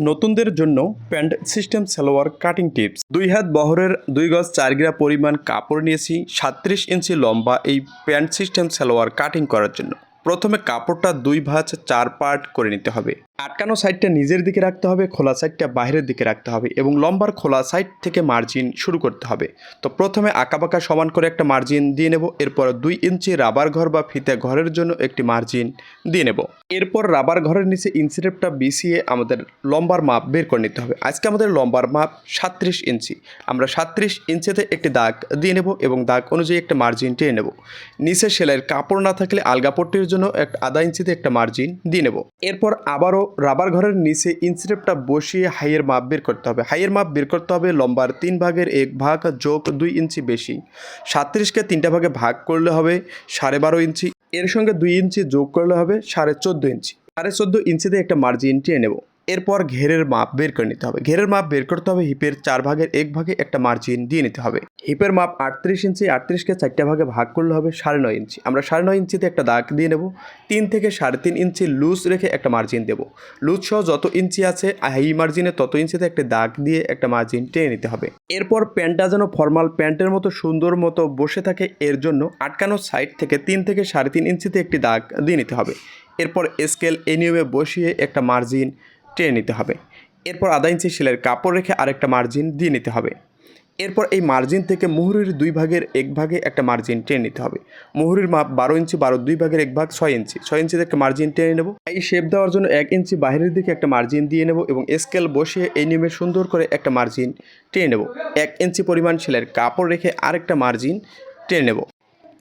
নতুনদের জন্য pant system salwar cutting tips. 2 হাত বহরের 2 গজ 4 গ্রা পরিমাণ কাপড় নিয়েছি 37 ইঞ্চি লম্বা এই প্যান্ট সিস্টেম সালোয়ার কাটিং করার জন্য। প্রথমে কাপড়টা 2 ভাঁজ 4 পার্ট করে নিতে হবে। আটকানো সাইডটা নিজের দিকে রাখতে হবে, খোলা সাইডটা বাইরের দিকে রাখতে হবে এবং লম্বার খোলা সাইড থেকে মার্জিন শুরু করতে হবে। তো প্রথমে আঁকাবাঁকা সমান করে একটা মার্জিন দিয়ে নেব। এরপর 2 ইঞ্চি রাবার ঘর বা ফিতা ঘরের জন্য একটি মার্জিন দিয়ে নেব। এরপর রাবার ঘরের নিচে ইঞ্চিটেপটা বিছিয়ে আমাদের লম্বার মাপ বের করে নিতে হবে। আজকে আমাদের লম্বার মাপ 37 ইঞ্চি। আমরা 37 ইঞ্চিতে একটি দাগ দিয়ে নেব এবং দাগ অনুযায়ী একটা মার্জিন টেনে নেব। নিচে সেলাইয়ের কাপড় না থাকলে আলগা পট্টির জন্য আধা ইঞ্চিতে একটা মার্জিন দিয়ে নেব। এরপর আবারও রাবার ঘরের নিচে ইঞ্চিটেপটা বসিয়ে হাইয়ের মাপ বের করতে হবে। হাইয়ের মাপ বের করতে হবে লম্বার 3 ভাগের 1 ভাগ যোগ 2 ইঞ্চি বেশি। 37কে 3টা ভাগে ভাগ করলে হবে 12.5 ইঞ্চি। এর সঙ্গে 2 ইঞ্চি যোগ করলে হবে 14.5 ইঞ্চি। 14.5 ইঞ্চিতে একটা মার্জিন টেনে নেব। এরপর ঘেরের মাপ বের করে নিতে হবে। ঘেরের মাপ বের করতে হবে হিপের 4 ভাগের 1 ভাগে একটা মার্জিন দিয়ে নিতে হবে। হিপের মাপ 38 ইঞ্চি। 38কে 4টা ভাগে ভাগ করলে হবে 9.5 ইঞ্চি। আমরা 9.5 ইঞ্চিতে একটা দাগ দিয়ে নেব। 3 থেকে 3.5 ইঞ্চি লুজ রেখে একটা মার্জিন দেব। লুজ সহ যত ইঞ্চি আছে হাই মার্জিনে তত ইঞ্চিতে একটা দাগ দিয়ে একটা মার্জিন টেনে নিতে হবে। এরপর প্যান্টটা যেন ফর্মাল প্যান্টের মতো সুন্দর মতো বসে থাকে এর জন্য আটকানো সাইড থেকে 3 থেকে 3.5 ইঞ্চিতে একটি দাগ দিয়ে নিতে হবে। এরপর স্কেল এই নিয়মে বসিয়ে একটা মার্জিন টেনে নিতে হবে। এরপর আধা ইঞ্চি সেলাইয়ের কাপড় রেখে আরেকটা মার্জিন দিয়ে নিতে হবে। এরপর এই মার্জিন থেকে মুহুরির 2 ভাগের 1 ভাগে একটা মার্জিন টেনে নিতে হবে। মুহুরির মাপ 12 ইঞ্চি। 12 2 ভাগের 1 ভাগ 6 ইঞ্চি। 6 ইঞ্চিতে একটা মার্জিন টেনে নেব। এই শেপ দেওয়ার জন্য 1 ইঞ্চি বাইরের দিকে একটা মার্জিন দিয়ে নেব এবং স্কেল বসিয়ে এই নিয়মে সুন্দর করে একটা মার্জিন টেনে নেব। 1 ইঞ্চি পরিমাণ সেলাইয়ের কাপড় রেখে আরেকটা মার্জিন টেনে নেব।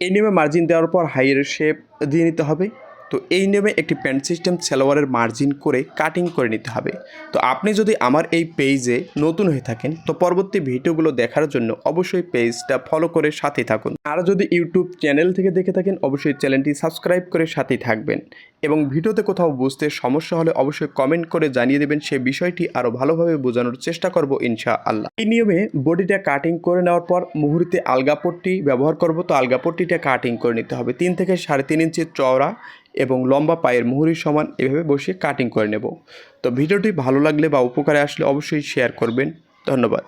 এই নিয়মে মার্জিন দেওয়ার পর হাইয়ের শেপ দিয়ে নিতে হবে। তো এই নিয়মে একটি প্যান্ট সিস্টেম সালোয়ারের মার্জিন করে কাটিং করে নিতে হবে। তো আপনি যদি আমার এই পেজে নতুন হয়ে থাকেন তো পরবর্তী ভিডিওগুলো দেখার জন্য অবশ্যই পেজটা ফলো করে সাথে থাকুন। আর যদি ইউটিউব চ্যানেল থেকে দেখে থাকেন অবশ্যই চ্যানেলটি সাবস্ক্রাইব করে সাথেই থাকবেন এবং ভিডিওতে কোথাও বুঝতে সমস্যা হলে অবশ্যই কমেন্ট করে জানিয়ে দেবেন। সে বিষয়টি আরও ভালোভাবে বোঝানোর চেষ্টা করব ইনশাআল্লাহ। এই নিয়মে বডিটা কাটিং করে নেওয়ার পর মুহুরিতে আলগা পট্টি ব্যবহার করব। তো আলগা পট্টিটা কাটিং করে নিতে হবে 3 থেকে 3.5 ইঞ্চি চওড়া এবং লম্বা পায়ের মুহুরির সমান এভাবে বসিয়ে কাটিং করে নেব। তো ভিডিওটি ভালো লাগলে বা উপকারে আসলে অবশ্যই শেয়ার করবেন। ধন্যবাদ।